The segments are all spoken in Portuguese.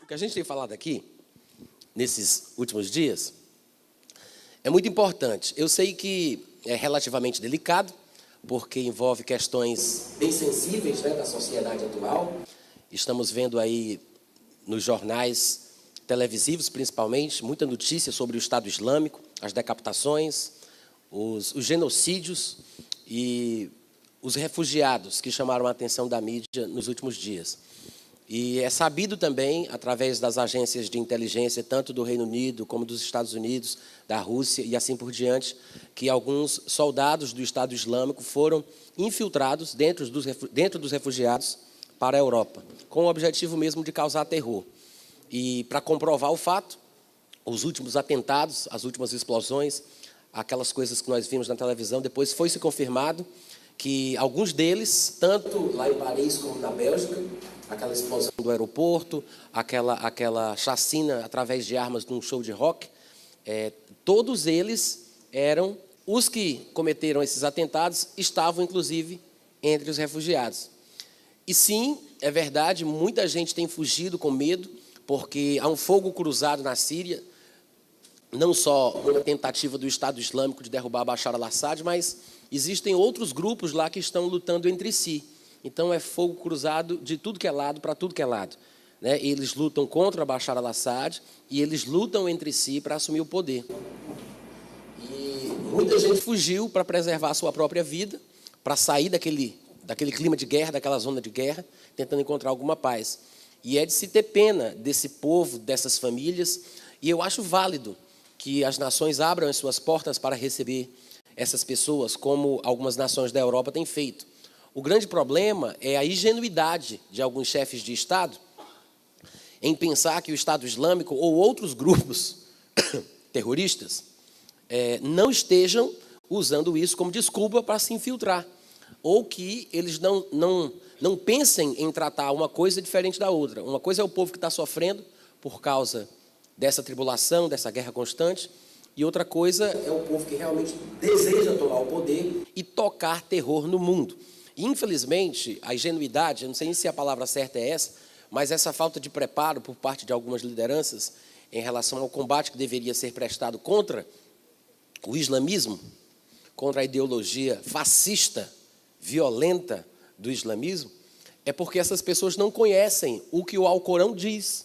que a gente tem falado aqui, nesses últimos dias, é muito importante. Eu sei que é relativamente delicado, porque envolve questões bem sensíveis, né, da sociedade atual. Estamos vendo aí nos jornais televisivos, principalmente, muita notícia sobre o Estado Islâmico, as decapitações, os genocídios e os refugiados que chamaram a atenção da mídia nos últimos dias. E é sabido também, através das agências de inteligência, tanto do Reino Unido como dos Estados Unidos, da Rússia e assim por diante, que alguns soldados do Estado Islâmico foram infiltrados dentro dos refugiados para a Europa, com o objetivo mesmo de causar terror. E, para comprovar o fato, os últimos atentados, as últimas explosões, aquelas coisas que nós vimos na televisão, depois foi se confirmado que alguns deles, tanto lá em Paris como na Bélgica, aquela explosão do aeroporto, aquela chacina através de armas num show de rock, todos eles eram, os que cometeram esses atentados, estavam inclusive entre os refugiados. E sim, é verdade, muita gente tem fugido com medo, porque há um fogo cruzado na Síria, não só uma tentativa do Estado Islâmico de derrubar Bashar al-Assad, mas existem outros grupos lá que estão lutando entre si. Então, é fogo cruzado de tudo que é lado para tudo que é lado, né? Eles lutam contra Bashar al-Assad e eles lutam entre si para assumir o poder. E muita gente fugiu para preservar a sua própria vida, para sair daquele clima de guerra, daquela zona de guerra, tentando encontrar alguma paz. E é de se ter pena desse povo, dessas famílias, e eu acho válido que as nações abram as suas portas para receber essas pessoas, como algumas nações da Europa têm feito. O grande problema é a ingenuidade de alguns chefes de Estado em pensar que o Estado Islâmico ou outros grupos terroristas não estejam usando isso como desculpa para se infiltrar, ou que eles não pensem em tratar uma coisa diferente da outra. Uma coisa é o povo que está sofrendo por causa dessa tribulação, dessa guerra constante, e outra coisa é o povo que realmente deseja tomar o poder e tocar terror no mundo. E, infelizmente, a ingenuidade, eu não sei se a palavra certa é essa, mas essa falta de preparo por parte de algumas lideranças em relação ao combate que deveria ser prestado contra o islamismo, contra a ideologia fascista, violenta do islamismo, é porque essas pessoas não conhecem o que o Alcorão diz.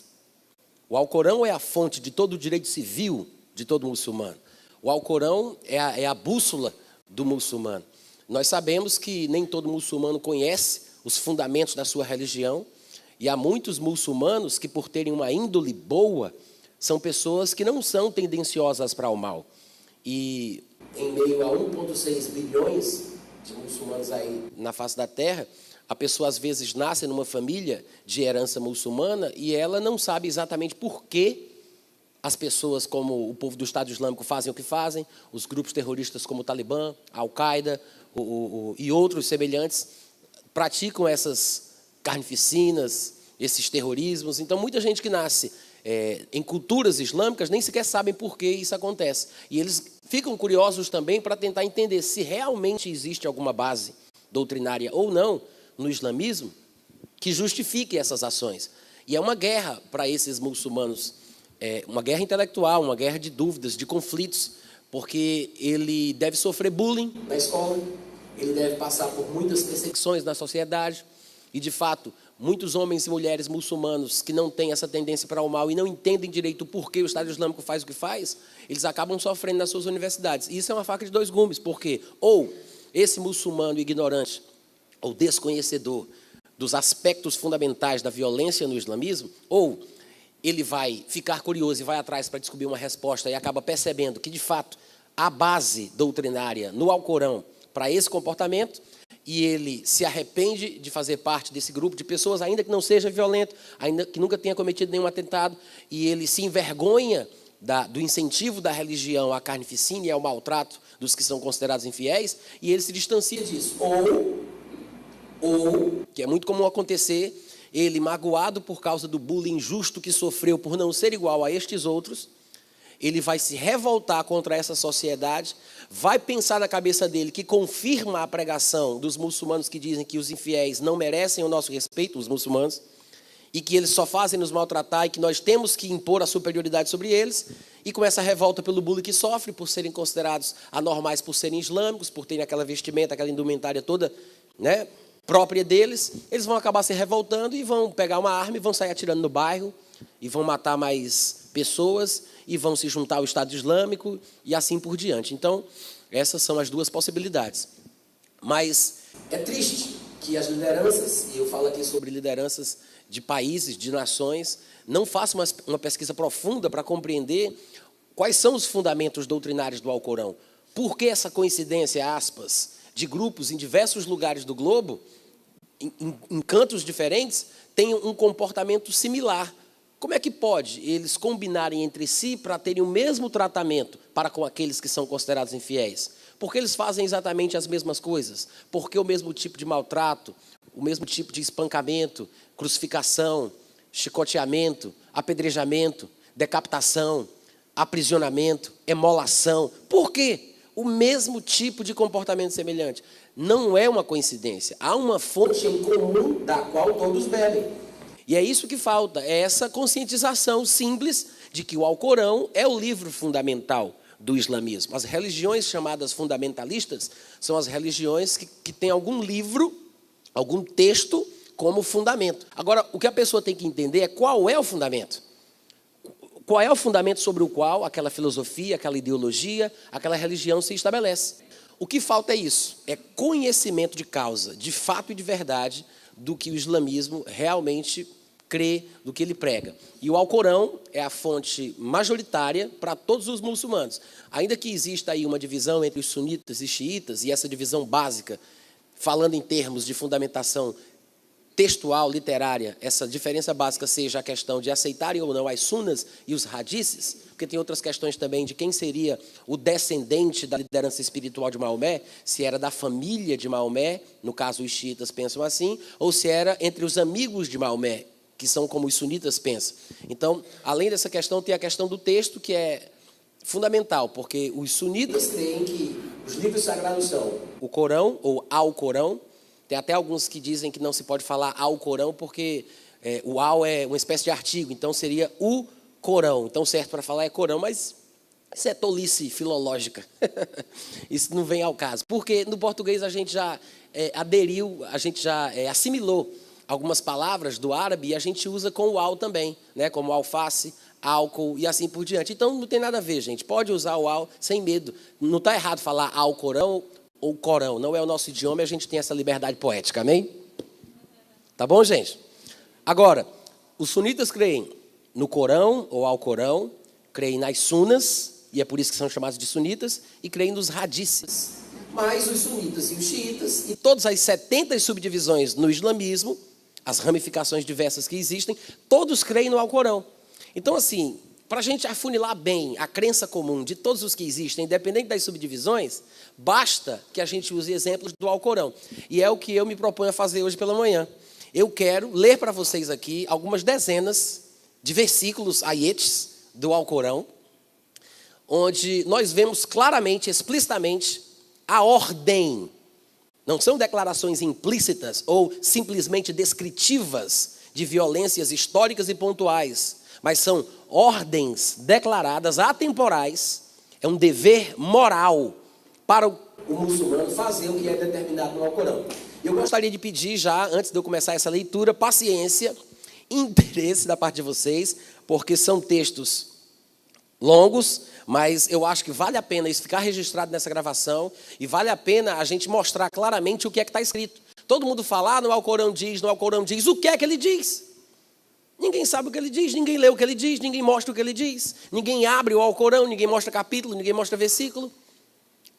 O Alcorão é a fonte de todo o direito civil de todo muçulmano. O Alcorão é a bússola do muçulmano. Nós sabemos que nem todo muçulmano conhece os fundamentos da sua religião, e há muitos muçulmanos que, por terem uma índole boa, são pessoas que não são tendenciosas para o mal. E em meio a 1,6 bilhões de muçulmanos aí na face da terra, a pessoa às vezes nasce numa família de herança muçulmana e ela não sabe exatamente por que as pessoas como o povo do Estado Islâmico fazem o que fazem, os grupos terroristas como o Talibã, a Al-Qaeda e outros semelhantes praticam essas carnificinas, esses terrorismos. Então, muita gente que nasce em culturas islâmicas nem sequer sabem por que isso acontece. E eles ficam curiosos também para tentar entender se realmente existe alguma base doutrinária ou não no islamismo que justifique essas ações. E é uma guerra para esses muçulmanos, uma guerra intelectual, uma guerra de dúvidas, de conflitos, porque ele deve sofrer bullying na escola, ele deve passar por muitas perseguições na sociedade, e, de fato, muitos homens e mulheres muçulmanos que não têm essa tendência para o mal e não entendem direito o porquê o Estado Islâmico faz o que faz, eles acabam sofrendo nas suas universidades. E isso é uma faca de dois gumes, porque ou esse muçulmano ignorante ou desconhecedor dos aspectos fundamentais da violência no islamismo, ou ele vai ficar curioso e vai atrás para descobrir uma resposta e acaba percebendo que, de fato, há base doutrinária no Alcorão para esse comportamento, e ele se arrepende de fazer parte desse grupo de pessoas, ainda que não seja violento, ainda que nunca tenha cometido nenhum atentado, e ele se envergonha do incentivo da religião à carnificina e ao maltrato dos que são considerados infiéis, e ele se distancia disso. Ou, que é muito comum acontecer, ele, magoado por causa do bullying injusto que sofreu por não ser igual a estes outros, ele vai se revoltar contra essa sociedade, vai pensar na cabeça dele que confirma a pregação dos muçulmanos que dizem que os infiéis não merecem o nosso respeito, os muçulmanos, e que eles só fazem nos maltratar e que nós temos que impor a superioridade sobre eles, e começa a revolta pelo bullying que sofre, por serem considerados anormais, por serem islâmicos, por terem aquela vestimenta, aquela indumentária toda, né, própria deles. Eles vão acabar se revoltando e vão pegar uma arma e vão sair atirando no bairro, e vão matar mais pessoas, e vão se juntar ao Estado Islâmico, e assim por diante. Então, essas são as duas possibilidades. Mas é triste que as lideranças, e eu falo aqui sobre lideranças de países, de nações, não façam uma pesquisa profunda para compreender quais são os fundamentos doutrinários do Alcorão. Por que essa coincidência, aspas, de grupos em diversos lugares do globo, em cantos diferentes, têm um comportamento similar? Como é que pode eles combinarem entre si para terem o mesmo tratamento para com aqueles que são considerados infiéis? Porque eles fazem exatamente as mesmas coisas. Porque o mesmo tipo de maltrato, o mesmo tipo de espancamento, crucificação, chicoteamento, apedrejamento, decapitação, aprisionamento, emolação. Por quê? O mesmo tipo de comportamento semelhante. Não é uma coincidência. Há uma fonte em comum da qual todos bebem. E é isso que falta, é essa conscientização simples de que o Alcorão é o livro fundamental do islamismo. As religiões chamadas fundamentalistas são as religiões que têm algum livro, algum texto como fundamento. Agora, o que a pessoa tem que entender é qual é o fundamento. Qual é o fundamento sobre o qual aquela filosofia, aquela ideologia, aquela religião se estabelece. O que falta é isso, é conhecimento de causa, de fato e de verdade, do que o islamismo realmente crê, do que ele prega. E o Alcorão é a fonte majoritária para todos os muçulmanos. Ainda que exista aí uma divisão entre os sunitas e xiitas, e essa divisão básica, falando em termos de fundamentação textual, literária, essa diferença básica seja a questão de aceitarem ou não as sunas e os hadices, porque tem outras questões também de quem seria o descendente da liderança espiritual de Maomé, se era da família de Maomé, no caso os xiitas pensam assim, ou se era entre os amigos de Maomé, que são como os sunitas pensam. Então, além dessa questão, tem a questão do texto, que é fundamental, porque os sunitas creem que os livros sagrados são o Corão, ou Alcorão. Tem até alguns que dizem que não se pode falar ao Corão, porque o ao é uma espécie de artigo, então seria o Corão. Então, certo para falar é Corão, mas isso é tolice filológica. Isso não vem ao caso. Porque no português a gente já aderiu, a gente já assimilou algumas palavras do árabe e a gente usa com o ao também, né? Como alface, álcool e assim por diante. Então, não tem nada a ver, gente. Pode usar o ao sem medo. Não está errado falar ao Corão ou Corão, não é o nosso idioma e a gente tem essa liberdade poética, amém? Tá bom, gente? Agora, os sunitas creem no Corão ou ao Corão, creem nas sunas, e é por isso que são chamados de sunitas, e creem nos hadices. Mas os sunitas e os xiitas, e todas as 70 subdivisões no islamismo, as ramificações diversas que existem, todos creem no Alcorão. Então, assim, para a gente afunilar bem a crença comum de todos os que existem, independente das subdivisões, basta que a gente use exemplos do Alcorão. E é o que eu me proponho a fazer hoje pela manhã. Eu quero ler para vocês aqui algumas dezenas de versículos, aietes, do Alcorão, onde nós vemos claramente, explicitamente, a ordem. Não são declarações implícitas ou simplesmente descritivas de violências históricas e pontuais, mas são ordens declaradas, atemporais. É um dever moral para o muçulmano fazer o que é determinado no Alcorão. Eu gostaria de pedir já, antes de eu começar essa leitura, paciência, interesse da parte de vocês, porque são textos longos, mas eu acho que vale a pena isso ficar registrado nessa gravação e vale a pena a gente mostrar claramente o que é que está escrito. Todo mundo fala, no Alcorão diz, o que é que ele diz? Ninguém sabe o que ele diz, ninguém lê o que ele diz, ninguém mostra o que ele diz, ninguém abre o Alcorão, ninguém mostra capítulo, ninguém mostra versículo.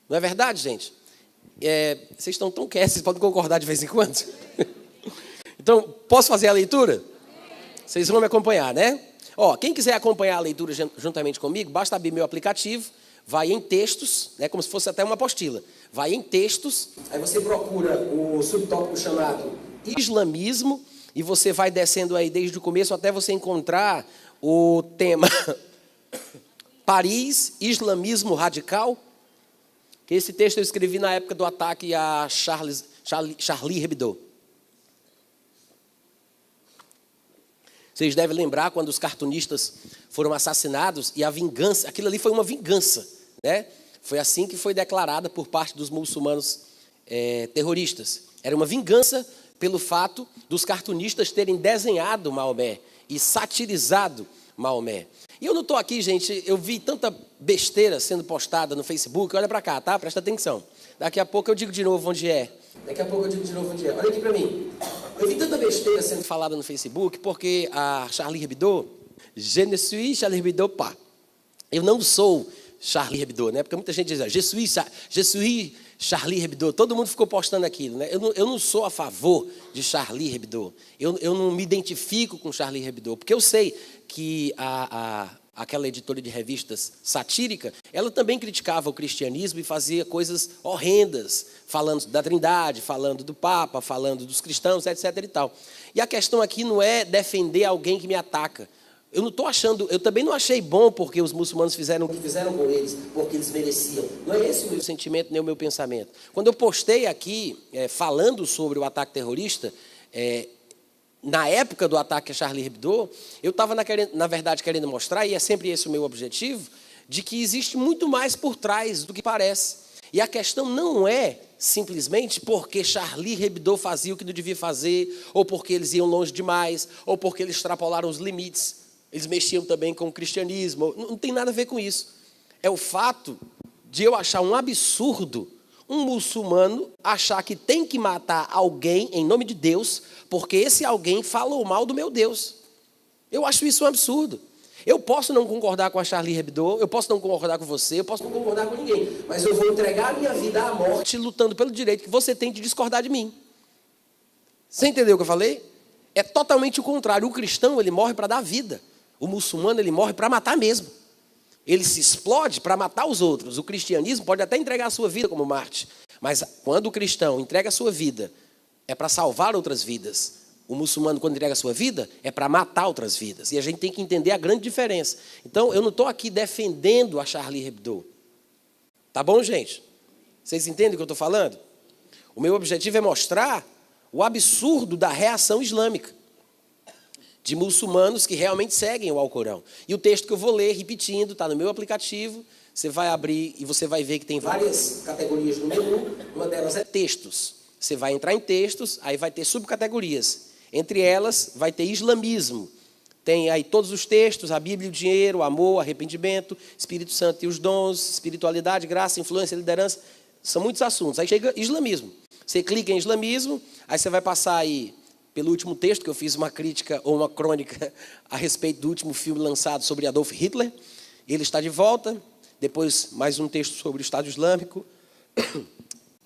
Não é verdade, gente? Vocês estão tão quietos, vocês podem concordar de vez em quando? Então, posso fazer a leitura? Vocês vão me acompanhar, né? Quem quiser acompanhar a leitura juntamente comigo, basta abrir meu aplicativo, vai em textos, né, como se fosse até uma apostila. Vai em textos, aí você procura o subtópico chamado islamismo, e você vai descendo aí desde o começo até você encontrar o tema Paris, islamismo radical. Que esse texto eu escrevi na época do ataque a Charlie Hebdo. Vocês devem lembrar quando os cartunistas foram assassinados e a vingança, aquilo ali foi uma vingança, né? Foi assim que foi declarada por parte dos muçulmanos terroristas. Era uma vingança pelo fato dos cartunistas terem desenhado Maomé e satirizado Maomé. E eu não estou aqui, gente, eu vi tanta besteira sendo postada no Facebook. Olha para cá, tá? Presta atenção. Daqui a pouco eu digo de novo onde é. Olha aqui para mim. Eu vi tanta besteira sendo falada no Facebook porque a Charlie Hebdo, je ne suis Charlie Hebdo pas. Eu não sou Charlie Hebdo, né? Porque muita gente diz, je suis Charlie Hebdo. Todo mundo ficou postando aquilo, né? Eu não sou a favor de Charlie Hebdo. Eu não me identifico com Charlie Hebdo, porque eu sei que aquela editora de revistas satírica, ela também criticava o cristianismo e fazia coisas horrendas, falando da Trindade, falando do Papa, falando dos cristãos, etc. e tal. E a questão aqui não é defender alguém que me ataca. Eu não estou achando, eu também não achei bom porque os muçulmanos fizeram o que fizeram com eles, porque eles mereciam. Não é esse o meu sentimento, nem o meu pensamento. Quando eu postei aqui, falando sobre o ataque terrorista, na época do ataque a Charlie Hebdo, eu estava, na verdade, querendo mostrar, e é sempre esse o meu objetivo, de que existe muito mais por trás do que parece. E a questão não é simplesmente porque Charlie Hebdo fazia o que não devia fazer, ou porque eles iam longe demais, ou porque eles extrapolaram os limites. Eles mexiam também com o cristianismo. Não tem nada a ver com isso. É o fato de eu achar um absurdo um muçulmano achar que tem que matar alguém em nome de Deus, porque esse alguém falou mal do meu Deus. Eu acho isso um absurdo. Eu posso não concordar com a Charlie Hebdo, eu posso não concordar com você, eu posso não concordar com ninguém, mas eu vou entregar a minha vida à morte lutando pelo direito que você tem de discordar de mim. Você entendeu o que eu falei? É totalmente o contrário. O cristão, ele morre para dar vida. O muçulmano, ele morre para matar mesmo. Ele se explode para matar os outros. O cristianismo pode até entregar a sua vida como Marte, mas quando o cristão entrega a sua vida, é para salvar outras vidas. O muçulmano, quando entrega a sua vida, é para matar outras vidas. E a gente tem que entender a grande diferença. Então, eu não estou aqui defendendo a Charlie Hebdo. Tá bom, gente? Vocês entendem o que eu estou falando? O meu objetivo é mostrar o absurdo da reação islâmica, de muçulmanos que realmente seguem o Alcorão. E o texto que eu vou ler, repetindo, está no meu aplicativo, você vai abrir e você vai ver que tem várias categorias no menu, uma delas é textos. Você vai entrar em textos, aí vai ter subcategorias. Entre elas, vai ter islamismo. Tem aí todos os textos, a Bíblia e o dinheiro, o amor, arrependimento, Espírito Santo e os dons, espiritualidade, graça, influência, liderança. São muitos assuntos. Aí chega islamismo. Você clica em islamismo, aí você vai passar aí pelo último texto, que eu fiz uma crítica ou uma crônica a respeito do último filme lançado sobre Adolf Hitler. Ele está de volta. Depois, mais um texto sobre o Estado Islâmico.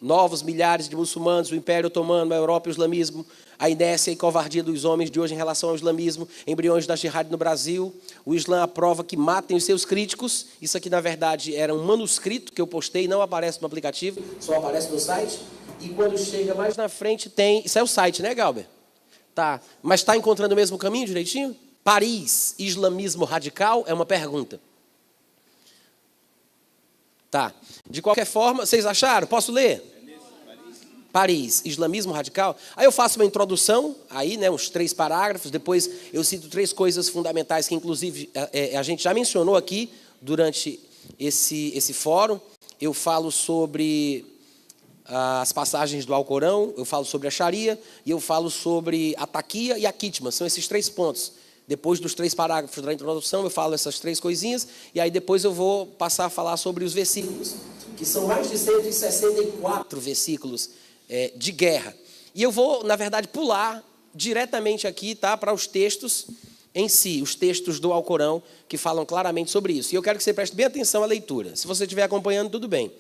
Novos milhares de muçulmanos, o Império Otomano, a Europa e o islamismo, a inércia e covardia dos homens de hoje em relação ao islamismo, embriões da jihad no Brasil, o Islã aprova que matem os seus críticos. Isso aqui, na verdade, era um manuscrito que eu postei, não aparece no aplicativo, só aparece no site. E quando chega mais na frente tem... Isso é o site, né, Galber? Tá. Mas está encontrando o mesmo caminho direitinho? Paris, islamismo radical, é uma pergunta. Tá. De qualquer forma, vocês acharam? Posso ler? Paris, islamismo radical. Aí eu faço uma introdução, aí, né, uns 3 parágrafos, depois eu cito 3 coisas fundamentais que, inclusive, a gente já mencionou aqui durante esse fórum. Eu falo sobre as passagens do Alcorão, eu falo sobre a Sharia, e eu falo sobre a taquia e a kitma. São esses 3 pontos. Depois dos 3 parágrafos da introdução, eu falo essas 3 coisinhas, e aí depois eu vou passar a falar sobre os versículos, que são mais de 164 versículos de guerra. E eu vou, na verdade, pular diretamente aqui, tá, para os textos em si, os textos do Alcorão, que falam claramente sobre isso. E eu quero que você preste bem atenção à leitura. Se você estiver acompanhando, tudo bem.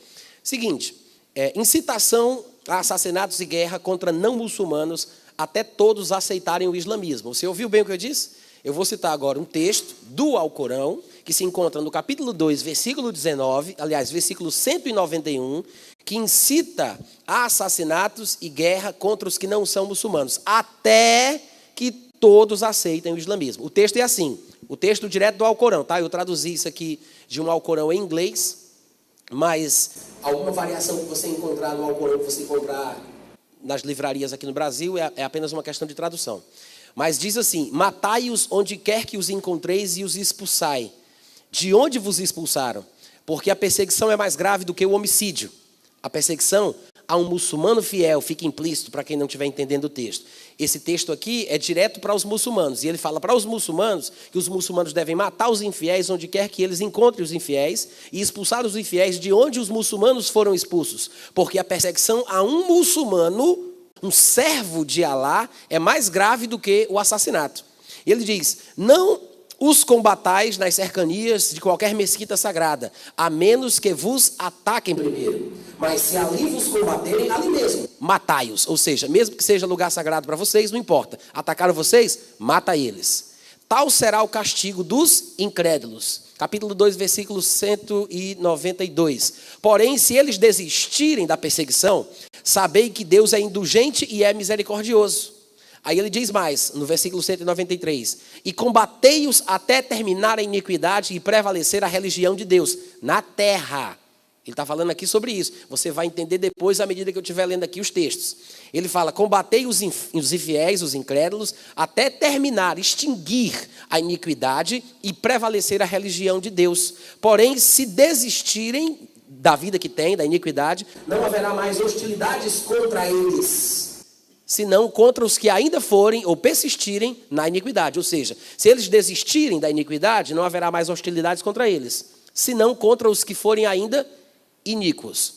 Seguinte, incitação a assassinatos e guerra contra não muçulmanos, até todos aceitarem o islamismo. Você ouviu bem o que eu disse? Eu vou citar agora um texto do Alcorão, que se encontra no capítulo 2, versículo 19, aliás, versículo 191, que incita a assassinatos e guerra contra os que não são muçulmanos, até que todos aceitem o islamismo. O texto é assim, o texto direto do Alcorão, tá? Eu traduzi isso aqui de um Alcorão em inglês, mas alguma variação que você encontrar no Alcorão, que você encontrar nas livrarias aqui no Brasil, é apenas uma questão de tradução. Mas diz assim: matai-os onde quer que os encontreis e os expulsai. De onde vos expulsaram? Porque a perseguição é mais grave do que o homicídio. A perseguição a um muçulmano fiel, fica implícito para quem não estiver entendendo o texto. Esse texto aqui é direto para os muçulmanos. E ele fala para os muçulmanos que os muçulmanos devem matar os infiéis onde quer que eles encontrem os infiéis e expulsar os infiéis de onde os muçulmanos foram expulsos. Porque a perseguição a um muçulmano, um servo de Alá, é mais grave do que o assassinato. Ele diz: não os combatais nas cercanias de qualquer mesquita sagrada, a menos que vos ataquem primeiro. Mas se ali vos combaterem, ali mesmo, matai-os. Ou seja, mesmo que seja lugar sagrado para vocês, não importa. Atacaram vocês? Mata eles. Tal será o castigo dos incrédulos. Capítulo 2, versículo 192. Porém, se eles desistirem da perseguição, sabei que Deus é indulgente e é misericordioso. Aí ele diz mais, no versículo 193, e combatei-os até terminar a iniquidade e prevalecer a religião de Deus na terra. Ele está falando aqui sobre isso. Você vai entender depois, à medida que eu estiver lendo aqui os textos. Ele fala: combatei os infiéis, os incrédulos, até terminar, extinguir a iniquidade e prevalecer a religião de Deus. Porém, se desistirem da vida que tem, da iniquidade, não haverá mais hostilidades contra eles, senão contra os que ainda forem ou persistirem na iniquidade. Ou seja, se eles desistirem da iniquidade, não haverá mais hostilidades contra eles, senão contra os que forem ainda iníquos.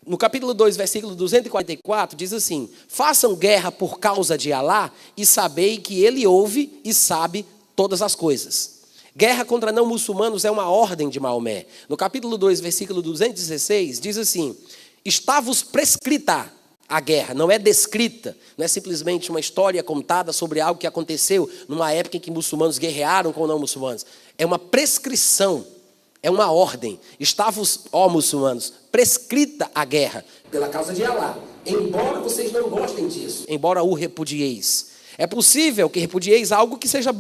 No capítulo 2, versículo 244, diz assim: façam guerra por causa de Alá e sabei que ele ouve e sabe todas as coisas. Guerra contra não muçulmanos é uma ordem de Maomé. No capítulo 2, versículo 216, diz assim: está-vos prescrita a guerra, não é descrita, não é simplesmente uma história contada sobre algo que aconteceu numa época em que muçulmanos guerrearam com não muçulmanos. É uma prescrição, é uma ordem. Está-vos, ó muçulmanos, prescrita a guerra pela causa de Alá, embora vocês não gostem disso, embora o repudieis. É possível que repudieis algo que seja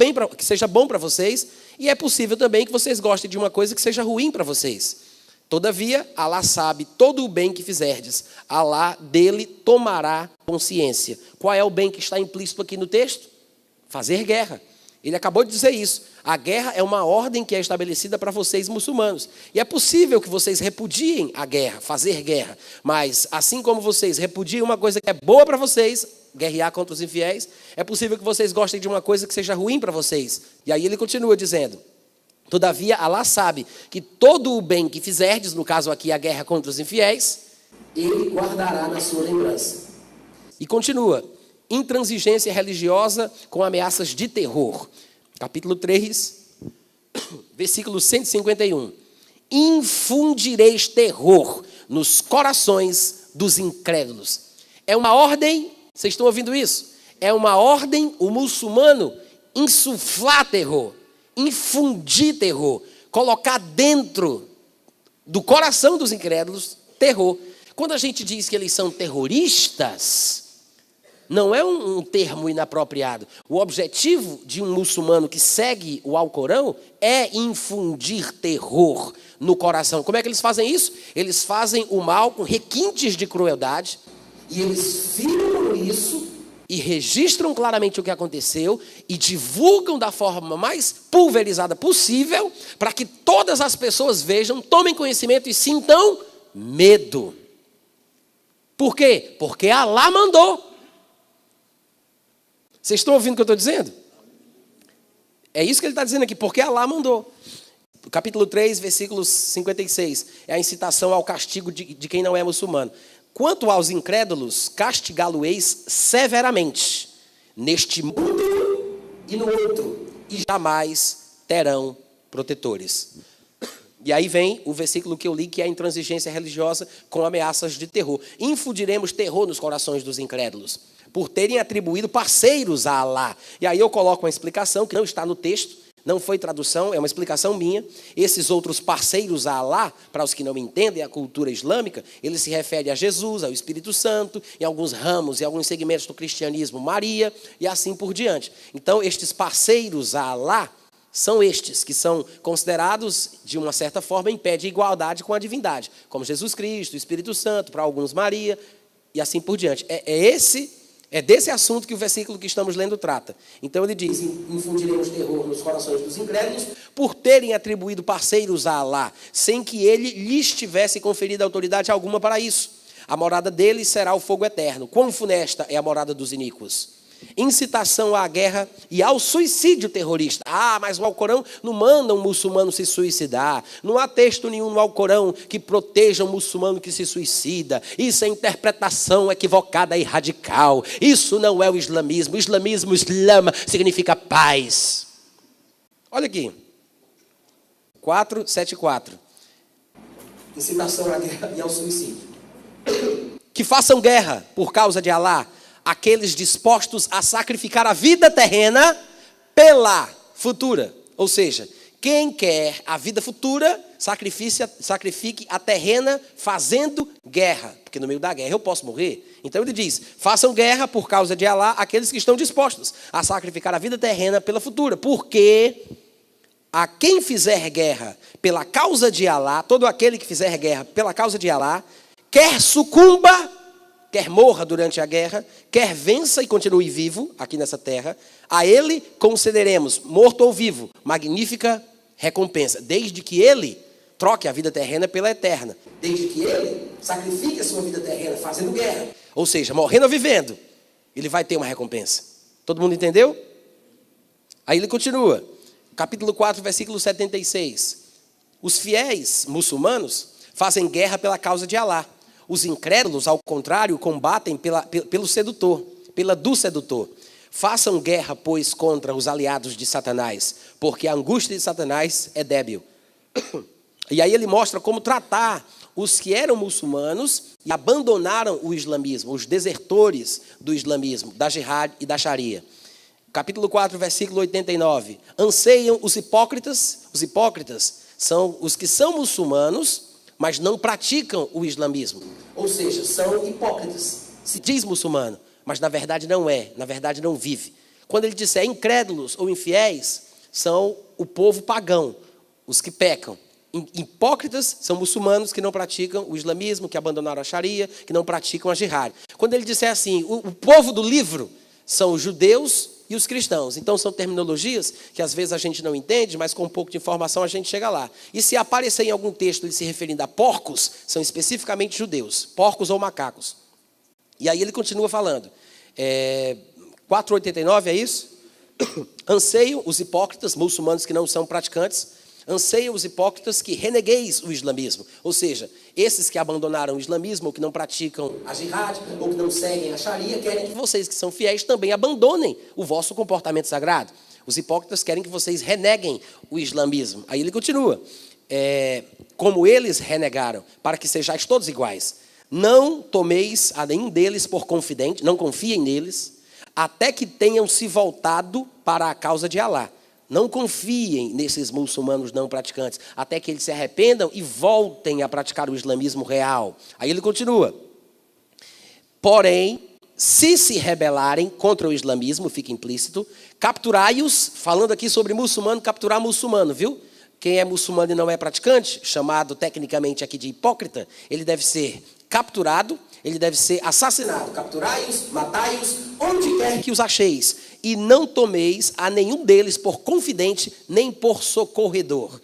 bom para vocês, e é possível também que vocês gostem de uma coisa que seja ruim para vocês. Todavia, Alá sabe todo o bem que fizerdes. Alá dele tomará consciência. Qual é o bem que está implícito aqui no texto? Fazer guerra. Ele acabou de dizer isso. A guerra é uma ordem que é estabelecida para vocês muçulmanos. E é possível que vocês repudiem a guerra, fazer guerra. Mas, assim como vocês repudiam uma coisa que é boa para vocês, guerrear contra os infiéis, é possível que vocês gostem de uma coisa que seja ruim para vocês. E aí ele continua dizendo: todavia, Alá sabe que todo o bem que fizerdes, no caso aqui a guerra contra os infiéis, ele guardará na sua lembrança. E continua: intransigência religiosa com ameaças de terror. Capítulo 3, versículo 151. Infundireis terror nos corações dos incrédulos. É uma ordem, vocês estão ouvindo isso? É uma ordem o muçulmano insuflar terror, infundir terror, colocar dentro do coração dos incrédulos terror. Quando a gente diz que eles são terroristas, não é um termo inapropriado. O objetivo de um muçulmano que segue o Alcorão é infundir terror no coração. Como é que eles fazem isso? Eles fazem o mal com requintes de crueldade, e eles filmam isso e registram claramente o que aconteceu e divulgam da forma mais pulverizada possível para que todas as pessoas vejam, tomem conhecimento e sintam medo. Por quê? Porque Alá mandou. Vocês estão ouvindo o que eu estou dizendo? É isso que ele está dizendo aqui, porque Alá mandou. Capítulo 3, versículo 56, é a incitação ao castigo de quem não é muçulmano. Quanto aos incrédulos, castigá-lo-eis severamente, neste mundo e no outro, e jamais terão protetores. E aí vem o versículo que eu li, que é a intransigência religiosa com ameaças de terror. Infundiremos terror nos corações dos incrédulos, por terem atribuído parceiros a Alá. E aí eu coloco uma explicação que não está no texto, não foi tradução, é uma explicação minha. Esses outros parceiros a Alá, para os que não entendem a cultura islâmica, ele se refere a Jesus, ao Espírito Santo, em alguns ramos e alguns segmentos do cristianismo, Maria, e assim por diante. Então, estes parceiros a Alá são estes que são considerados, de uma certa forma, em pé de igualdade com a divindade, como Jesus Cristo, o Espírito Santo, para alguns Maria, e assim por diante. É desse assunto que o versículo que estamos lendo trata. Então ele diz: infundiremos terror nos corações dos incrédulos por terem atribuído parceiros a Alá, sem que ele lhes tivesse conferido autoridade alguma para isso. A morada deles será o fogo eterno. Quão funesta é a morada dos iníquos. Incitação à guerra e ao suicídio terrorista. Mas no Alcorão não manda um muçulmano se suicidar. Não há texto nenhum no Alcorão que proteja um muçulmano que se suicida. Isso é interpretação equivocada e radical. Isso não é o islamismo. O islamismo, islama, significa paz. Olha aqui. 474. Incitação à guerra e ao suicídio. Que façam guerra por causa de Alá aqueles dispostos a sacrificar a vida terrena pela futura. Ou seja, quem quer a vida futura, sacrifique a terrena fazendo guerra. Porque no meio da guerra eu posso morrer. Então ele diz, façam guerra por causa de Alá aqueles que estão dispostos a sacrificar a vida terrena pela futura. Porque a quem fizer guerra pela causa de Alá, todo aquele que fizer guerra pela causa de Alá, quer sucumba, quer morra durante a guerra, quer vença e continue vivo aqui nessa terra, a ele concederemos, morto ou vivo, magnífica recompensa, desde que ele troque a vida terrena pela eterna, desde que ele sacrifique a sua vida terrena fazendo guerra, ou seja, morrendo ou vivendo, ele vai ter uma recompensa. Todo mundo entendeu? Aí ele continua, capítulo 4, versículo 76. Os fiéis muçulmanos fazem guerra pela causa de Alá. Os incrédulos, ao contrário, combatem pelo sedutor, pela do sedutor. Façam guerra, pois, contra os aliados de Satanás, porque a angústia de Satanás é débil. E aí ele mostra como tratar os que eram muçulmanos e abandonaram o islamismo, os desertores do islamismo, da jihad e da sharia. Capítulo 4, versículo 89. Anseiam os hipócritas são os que são muçulmanos, mas não praticam o islamismo. Ou seja, são hipócritas. Se diz muçulmano, mas na verdade não é, na verdade não vive. Quando ele disser incrédulos ou infiéis, são o povo pagão, os que pecam. Hipócritas são muçulmanos que não praticam o islamismo, que abandonaram a sharia, que não praticam a jihad. Quando ele disser assim, o povo do livro são os judeus e os cristãos. Então são terminologias que às vezes a gente não entende, mas com um pouco de informação a gente chega lá. E se aparecer em algum texto ele se referindo a porcos, são especificamente judeus, porcos ou macacos. E aí ele continua falando. 489 é isso? Anseiam os hipócritas, muçulmanos que não são praticantes, anseiam os hipócritas que renegueis o islamismo. Ou seja, esses que abandonaram o islamismo, ou que não praticam a jihad, ou que não seguem a sharia, querem que vocês que são fiéis também abandonem o vosso comportamento sagrado. Os hipócritas querem que vocês reneguem o islamismo. Aí ele continua. Como eles renegaram, para que sejais todos iguais. Não tomeis a nenhum deles por confidente, não confiem neles, até que tenham se voltado para a causa de Alá. Não confiem nesses muçulmanos não praticantes, até que eles se arrependam e voltem a praticar o islamismo real. Aí ele continua. Porém, se rebelarem contra o islamismo, fica implícito, capturai-os, falando aqui sobre muçulmano, capturar muçulmano, viu? Quem é muçulmano e não é praticante, chamado tecnicamente aqui de hipócrita, ele deve ser capturado, ele deve ser assassinado. Capturai-os, matai-os, onde quer que os acheis. E não tomeis a nenhum deles por confidente, nem por socorredor.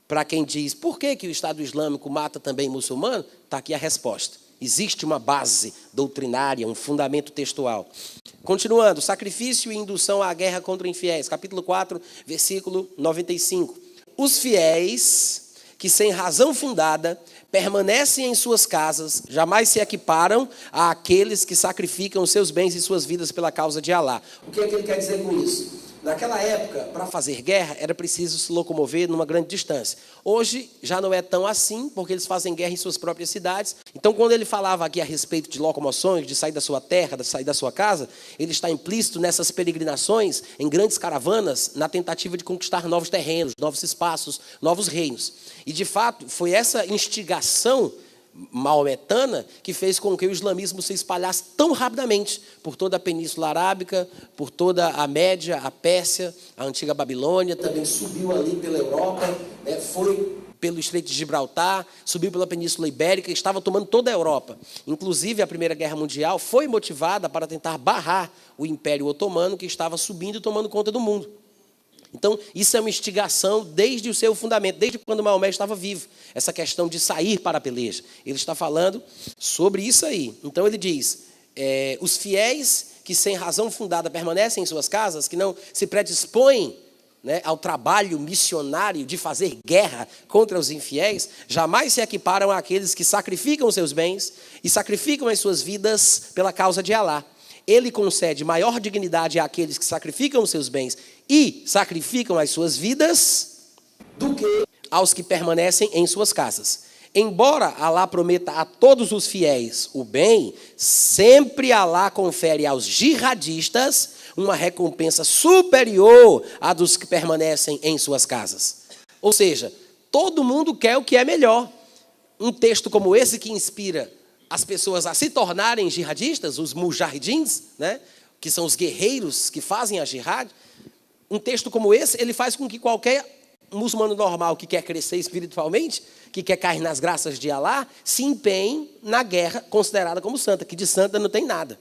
Para quem diz, por que o Estado Islâmico mata também muçulmano? Está aqui a resposta. Existe uma base doutrinária, um fundamento textual. Continuando, sacrifício e indução à guerra contra infiéis. Capítulo 4, versículo 95. Os fiéis que sem razão fundada permanecem em suas casas, jamais se equiparam àqueles que sacrificam os seus bens e suas vidas pela causa de Alá. O que é que ele quer dizer com isso? Naquela época, para fazer guerra, era preciso se locomover numa grande distância. Hoje, já não é tão assim, porque eles fazem guerra em suas próprias cidades. Então, quando ele falava aqui a respeito de locomoções, de sair da sua terra, de sair da sua casa, ele está implícito nessas peregrinações, em grandes caravanas, na tentativa de conquistar novos terrenos, novos espaços, novos reinos. E, de fato, foi essa instigação maometana que fez com que o islamismo se espalhasse tão rapidamente por toda a Península Arábica, por toda a Média, a Pérsia, a antiga Babilônia, também subiu ali pela Europa, foi pelo Estreito de Gibraltar, subiu pela Península Ibérica e estava tomando toda a Europa. Inclusive, a Primeira Guerra Mundial foi motivada para tentar barrar o Império Otomano, que estava subindo e tomando conta do mundo. Então, isso é uma instigação desde o seu fundamento, desde quando Maomé estava vivo. Essa questão de sair para a peleja. Ele está falando sobre isso aí. Então, ele diz, os fiéis que sem razão fundada permanecem em suas casas, que não se predispõem, né, ao trabalho missionário de fazer guerra contra os infiéis, jamais se equiparam àqueles que sacrificam seus bens e sacrificam as suas vidas pela causa de Alá. Ele concede maior dignidade àqueles que sacrificam os seus bens e sacrificam as suas vidas do que aos que permanecem em suas casas. Embora Alá prometa a todos os fiéis o bem, sempre Alá confere aos jihadistas uma recompensa superior à dos que permanecem em suas casas. Ou seja, todo mundo quer o que é melhor. Um texto como esse que inspira as pessoas a se tornarem jihadistas, os mujahidins, né, que são os guerreiros que fazem a jihad, um texto como esse, ele faz com que qualquer muçulmano normal que quer crescer espiritualmente, que quer cair nas graças de Alá, se empenhe na guerra considerada como santa, que de santa não tem nada.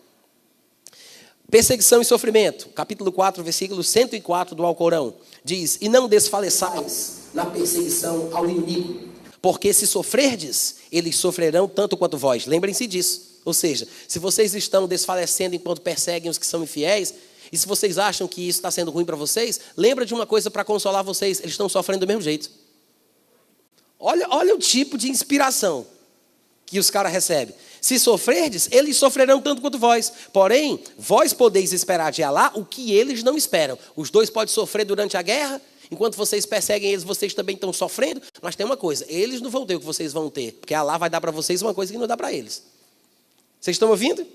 Perseguição e sofrimento, capítulo 4, versículo 104 do Alcorão, diz, e não desfaleçais na perseguição ao inimigo, porque se sofrerdes, eles sofrerão tanto quanto vós. Lembrem-se disso. Ou seja, se vocês estão desfalecendo enquanto perseguem os que são infiéis, e se vocês acham que isso está sendo ruim para vocês, lembra de uma coisa para consolar vocês, eles estão sofrendo do mesmo jeito. Olha o tipo de inspiração que os caras recebem. Se sofrerdes, eles sofrerão tanto quanto vós. Porém, vós podeis esperar de Alá o que eles não esperam. Os dois podem sofrer durante a guerra, enquanto vocês perseguem eles, vocês também estão sofrendo. Mas tem uma coisa, eles não vão ter o que vocês vão ter, porque Alá vai dar para vocês uma coisa que não dá para eles. Vocês estão ouvindo?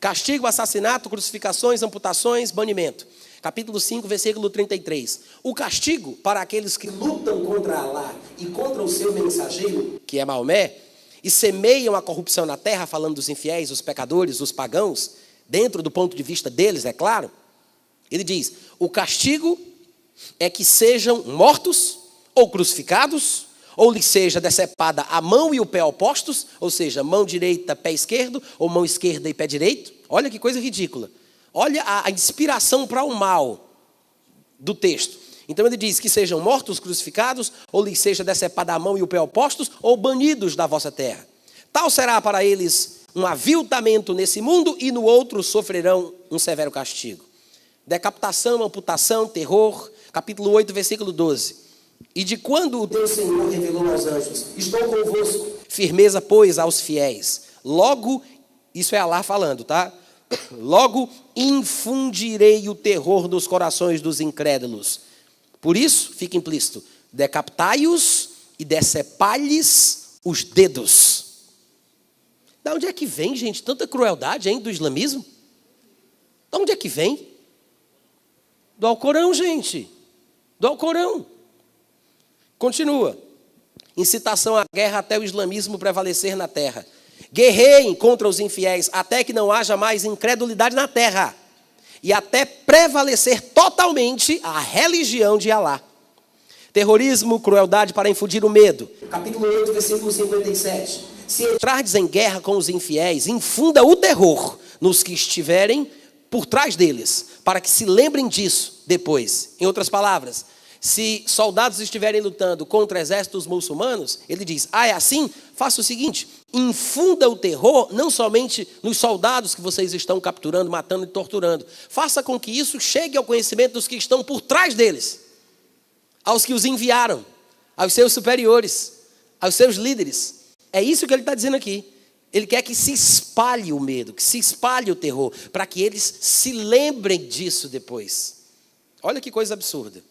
Castigo, assassinato, crucificações, amputações, banimento. Capítulo 5, versículo 33. O castigo para aqueles que lutam contra Alá e contra o seu mensageiro, que é Maomé, e semeiam a corrupção na terra, falando dos infiéis, os pecadores, os pagãos, dentro do ponto de vista deles, é claro. Ele diz, o castigo é que sejam mortos ou crucificados, ou lhes seja decepada a mão e o pé opostos, ou seja, mão direita, pé esquerdo, ou mão esquerda e pé direito. Olha que coisa ridícula. Olha a inspiração para o mal do texto. Então ele diz que sejam mortos, crucificados, ou lhes seja decepada a mão e o pé opostos, ou banidos da vossa terra. Tal será para eles um aviltamento nesse mundo, e no outro sofrerão um severo castigo. Decapitação, amputação, terror, capítulo 8, versículo 12. E de quando o teu Senhor revelou aos anjos, estou convosco, firmeza, pois, aos fiéis. Logo, isso é Alá falando, tá? Logo infundirei o terror nos corações dos incrédulos. Por isso, fica implícito, decapitai-os e decepalhes os dedos. Da onde é que vem, gente, tanta crueldade, hein, do islamismo? Da onde é que vem? Do Alcorão, gente. Do Alcorão. Continua. Incitação à guerra até o islamismo prevalecer na terra. Guerreiem contra os infiéis até que não haja mais incredulidade na terra. E até prevalecer totalmente a religião de Alá. Terrorismo, crueldade para infundir o medo. Capítulo 8, versículo 57. Se entrardes em guerra com os infiéis, infunda o terror nos que estiverem por trás deles, para que se lembrem disso depois. Em outras palavras, se soldados estiverem lutando contra exércitos muçulmanos, ele diz, é assim? Faça o seguinte, infunda o terror não somente nos soldados que vocês estão capturando, matando e torturando. Faça com que isso chegue ao conhecimento dos que estão por trás deles, aos que os enviaram, aos seus superiores, aos seus líderes. É isso que ele está dizendo aqui. Ele quer que se espalhe o medo, que se espalhe o terror, para que eles se lembrem disso depois. Olha que coisa absurda.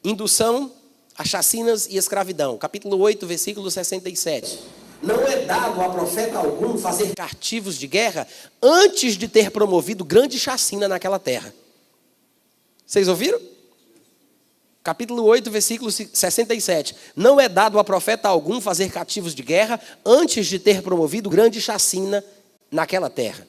Indução a chacinas e escravidão. Capítulo 8, versículo 67. Não é dado a profeta algum fazer cativos de guerra antes de ter promovido grande chacina naquela terra. Vocês ouviram? Capítulo 8, versículo 67. Não é dado a profeta algum fazer cativos de guerra antes de ter promovido grande chacina naquela terra.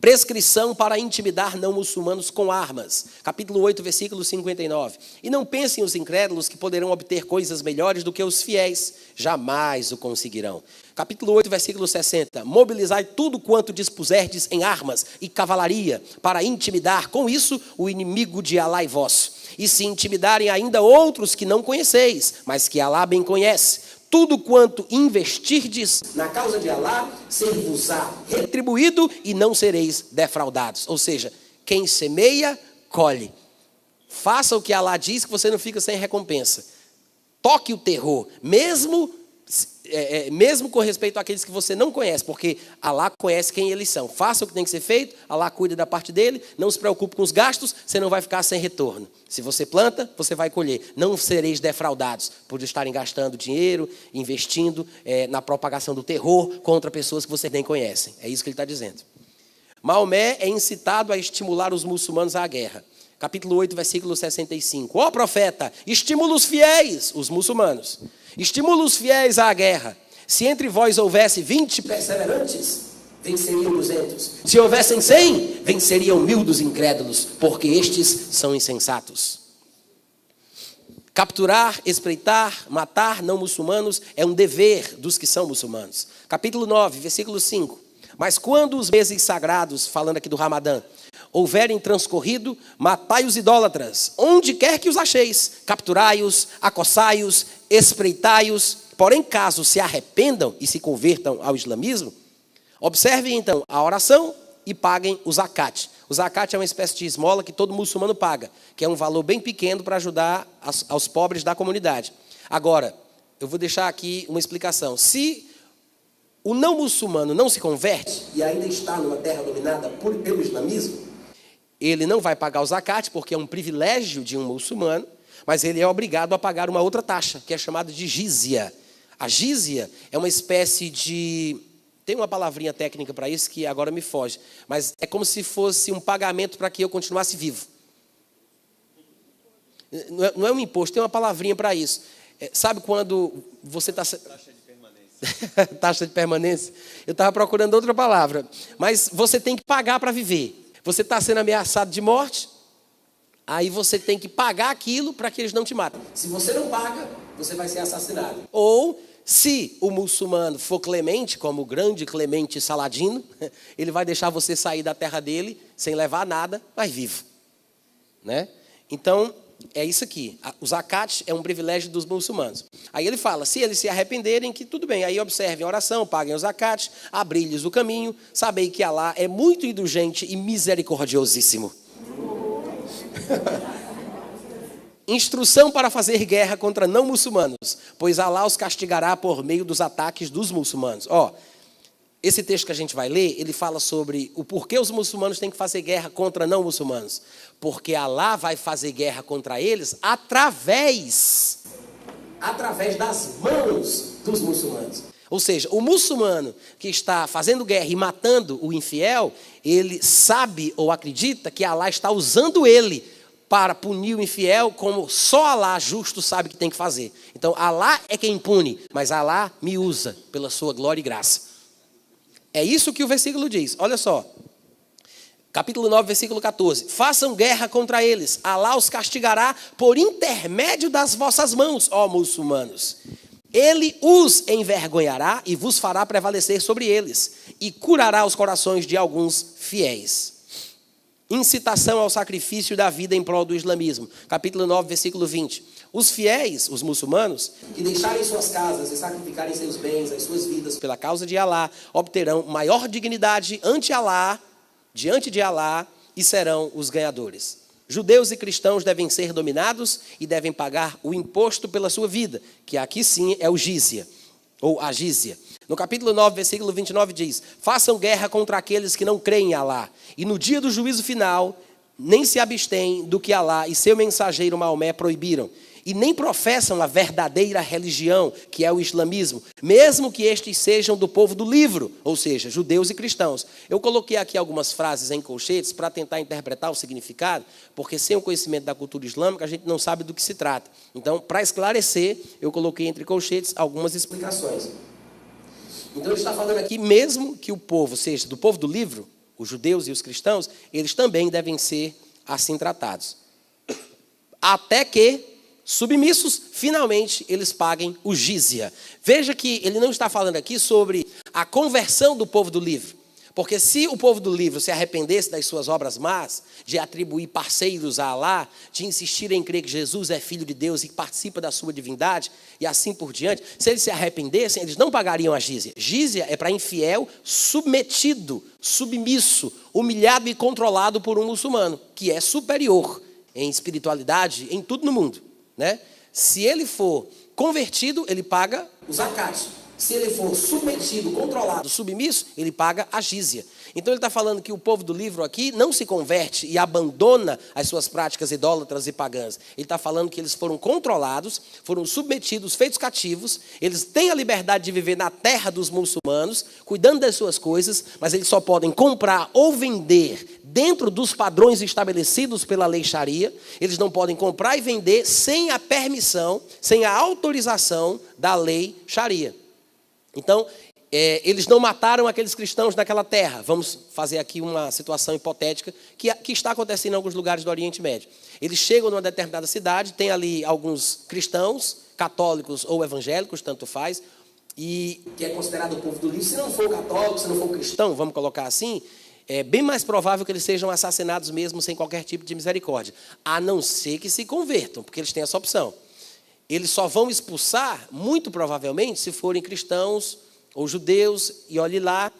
Prescrição para intimidar não muçulmanos com armas. Capítulo 8, versículo 59. E não pensem os incrédulos que poderão obter coisas melhores do que os fiéis. Jamais o conseguirão. Capítulo 8, versículo 60. Mobilizai tudo quanto dispuserdes em armas e cavalaria para intimidar com isso o inimigo de Alá e vosso. E se intimidarem ainda outros que não conheceis, mas que Alá bem conhece. Tudo quanto investirdes na causa de Alá, ser-vos-á retribuído e não sereis defraudados. Ou seja, quem semeia, colhe. Faça o que Alá diz que você não fica sem recompensa. Toque o terror, mesmo com respeito àqueles que você não conhece, porque Alá conhece quem eles são. Faça o que tem que ser feito, Alá cuida da parte dele, não se preocupe com os gastos, você não vai ficar sem retorno. Se você planta, você vai colher. Não sereis defraudados por estarem gastando dinheiro, investindo na propagação do terror contra pessoas que vocês nem conhecem. É isso que ele está dizendo. Maomé é incitado a estimular os muçulmanos à guerra. Capítulo 8, versículo 65. Ó profeta, estimula os fiéis, os muçulmanos. Estimula os fiéis à guerra. Se entre vós houvesse 20 perseverantes, venceriam 200. Se houvessem 100, venceriam 1000 dos incrédulos, porque estes são insensatos. Capturar, espreitar, matar não muçulmanos é um dever dos que são muçulmanos. Capítulo 9, versículo 5. Mas quando os meses sagrados, falando aqui do Ramadã, houverem transcorrido, matai os idólatras, onde quer que os acheis, capturai-os, acossai-os, espreitai-os. Porém, caso se arrependam e se convertam ao islamismo, observem então a oração e paguem o zakat. O zakat é uma espécie de esmola que todo muçulmano paga, que é um valor bem pequeno para ajudar aos pobres da comunidade. Agora, eu vou deixar aqui uma explicação. Se o não muçulmano não se converte e ainda está numa terra dominada pelo islamismo, ele não vai pagar o zakat, porque é um privilégio de um muçulmano, mas ele é obrigado a pagar uma outra taxa, que é chamada de jizya. A jizya é uma espécie de... Tem uma palavrinha técnica para isso que agora me foge, mas é como se fosse um pagamento para que eu continuasse vivo. Não é um imposto, tem uma palavrinha para isso. Sabe quando você está... Taxa de permanência. Taxa de permanência. Eu estava procurando outra palavra. Mas você tem que pagar para viver. Você está sendo ameaçado de morte, aí você tem que pagar aquilo para que eles não te matem. Se você não paga, você vai ser assassinado. Ou, se o muçulmano for clemente, como o grande Clemente Saladino, ele vai deixar você sair da terra dele sem levar nada, mas vivo. Né? Então, é isso aqui. O zakat é um privilégio dos muçulmanos. Aí ele fala, se eles se arrependerem, que tudo bem. Aí observem a oração, paguem o zakat, abri-lhes o caminho, sabei que Alá é muito indulgente e misericordiosíssimo. Instrução para fazer guerra contra não muçulmanos, pois Alá os castigará por meio dos ataques dos muçulmanos. Esse texto que a gente vai ler, ele fala sobre o porquê os muçulmanos têm que fazer guerra contra não muçulmanos. Porque Alá vai fazer guerra contra eles através das mãos dos muçulmanos. Ou seja, o muçulmano que está fazendo guerra e matando o infiel, ele sabe ou acredita que Alá está usando ele para punir o infiel, como só Alá justo sabe que tem que fazer. Então, Alá é quem pune, mas Alá me usa pela sua glória e graça. É isso que o versículo diz. Olha só. Capítulo 9, versículo 14. Façam guerra contra eles. Alá os castigará por intermédio das vossas mãos, ó muçulmanos. Ele os envergonhará e vos fará prevalecer sobre eles. E curará os corações de alguns fiéis. Incitação ao sacrifício da vida em prol do islamismo. Capítulo 9, versículo 20. Os fiéis, os muçulmanos, que deixarem suas casas e sacrificarem seus bens, as suas vidas pela causa de Alá, obterão maior dignidade diante de Alá e serão os ganhadores. Judeus e cristãos devem ser dominados e devem pagar o imposto pela sua vida, que aqui sim é o jizya, ou a jizya. No capítulo 9, versículo 29 diz, façam guerra contra aqueles que não creem em Alá, e no dia do juízo final, nem se abstêm do que Alá e seu mensageiro Maomé proibiram, e nem professam a verdadeira religião, que é o islamismo, mesmo que estes sejam do povo do livro, ou seja, judeus e cristãos. Eu coloquei aqui algumas frases em colchetes para tentar interpretar o significado, porque sem o conhecimento da cultura islâmica, a gente não sabe do que se trata. Então, para esclarecer, eu coloquei entre colchetes algumas explicações. Então, ele está falando aqui, mesmo que o povo seja do povo do livro, os judeus e os cristãos, eles também devem ser assim tratados. Até que, submissos, finalmente eles paguem o jizya. Veja que ele não está falando aqui sobre a conversão do povo do livro. Porque se o povo do livro se arrependesse das suas obras más, de atribuir parceiros a Alá, de insistir em crer que Jesus é filho de Deus e participa da sua divindade, e assim por diante, se eles se arrependessem, eles não pagariam a jizya. Jizya é para infiel submetido, submisso, humilhado e controlado por um muçulmano, que é superior em espiritualidade, em tudo no mundo, né? Se ele for convertido, ele paga o zakat. Se ele for submetido, controlado, submisso, ele paga a jizya. Então ele está falando que o povo do livro aqui não se converte e abandona as suas práticas idólatras e pagãs. Ele está falando que eles foram controlados, foram submetidos, feitos cativos. Eles têm a liberdade de viver na terra dos muçulmanos, cuidando das suas coisas, mas eles só podem comprar ou vender dentro dos padrões estabelecidos pela lei Sharia. Eles não podem comprar e vender sem a permissão, sem a autorização da lei Sharia. Então, eles não mataram aqueles cristãos naquela terra. Vamos fazer aqui uma situação hipotética que está acontecendo em alguns lugares do Oriente Médio. Eles chegam numa determinada cidade, tem ali alguns cristãos, católicos ou evangélicos, tanto faz, e que é considerado o povo do livro. Se não for católico, se não for cristão, vamos colocar assim, é bem mais provável que eles sejam assassinados mesmo sem qualquer tipo de misericórdia, a não ser que se convertam, porque eles têm essa opção. Eles só vão expulsar, muito provavelmente, se forem cristãos ou judeus, e olhe lá,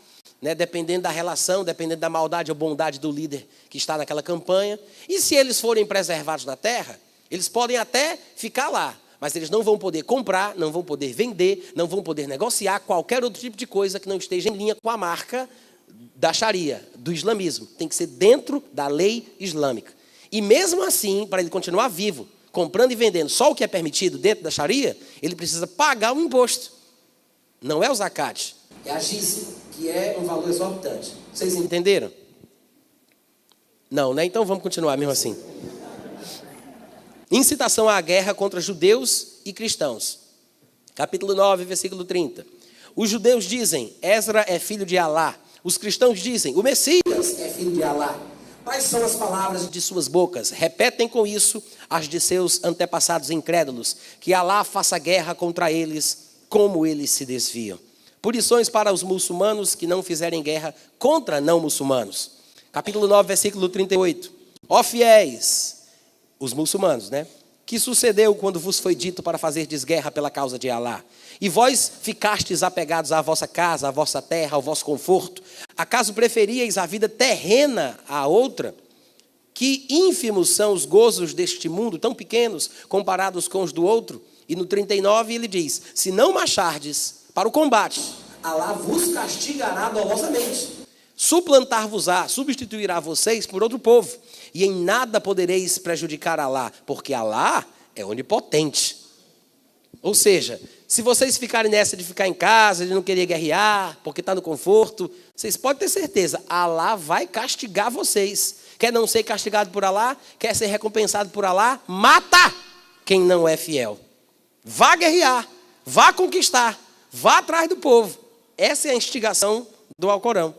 né, dependendo da relação, dependendo da maldade ou bondade do líder que está naquela campanha. E se eles forem preservados na terra, eles podem até ficar lá, mas eles não vão poder comprar, não vão poder vender, não vão poder negociar qualquer outro tipo de coisa que não esteja em linha com a marca da Sharia, do islamismo. Tem que ser dentro da lei islâmica. E mesmo assim, para ele continuar vivo, comprando e vendendo só o que é permitido dentro da Sharia, ele precisa pagar um imposto. Não é o zakat, é a jizya, que é um valor exorbitante. Vocês entenderam? Não, né? Então vamos continuar mesmo assim. Incitação à guerra contra judeus e cristãos. Capítulo 9, versículo 30. Os judeus dizem, Ezra é filho de Alá. Os cristãos dizem, o Messias é filho de Alá. Quais são as palavras de suas bocas? Repetem com isso as de seus antepassados incrédulos, que Alá faça guerra contra eles, como eles se desviam. Punições para os muçulmanos que não fizerem guerra contra não muçulmanos. Capítulo 9, versículo 38. Ó fiéis, os muçulmanos, né? Que sucedeu quando vos foi dito para fazer desguerra pela causa de Alá? E vós ficastes apegados à vossa casa, à vossa terra, ao vosso conforto. Acaso preferíeis a vida terrena à outra? Que ínfimos são os gozos deste mundo, tão pequenos, comparados com os do outro? E no 39 ele diz, se não marchardes para o combate, Alá vos castigará dolosamente. Suplantar-vos-á, substituirá vocês por outro povo. E em nada podereis prejudicar Alá, porque Alá é onipotente. Ou seja, se vocês ficarem nessa de ficar em casa, de não querer guerrear, porque está no conforto, vocês podem ter certeza, Alá vai castigar vocês. Quer não ser castigado por Alá? Quer ser recompensado por Alá? Mata quem não é fiel. Vá guerrear, vá conquistar, vá atrás do povo. Essa é a instigação do Alcorão.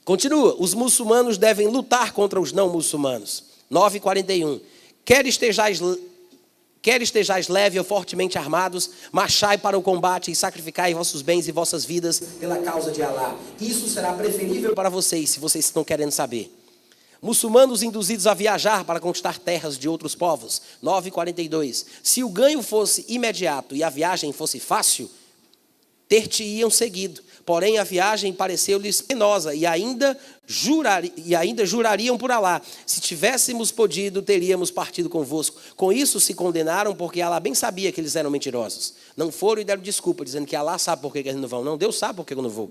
Continua, os muçulmanos devem lutar contra os não muçulmanos. 9:41. Quer estejais leve ou fortemente armados, marchai para o combate e sacrificai vossos bens e vossas vidas pela causa de Alá. Isso será preferível para vocês, se vocês estão querendo saber. Muçulmanos induzidos a viajar para conquistar terras de outros povos. 9:42. Se o ganho fosse imediato e a viagem fosse fácil, ter-te-iam seguido. Porém, a viagem pareceu-lhes penosa e ainda jurariam por Alá. Se tivéssemos podido, teríamos partido convosco. Com isso se condenaram, porque Alá bem sabia que eles eram mentirosos. Não foram e deram desculpa, dizendo que Alá sabe por que eles não vão. Não, Deus sabe por que eu não vou.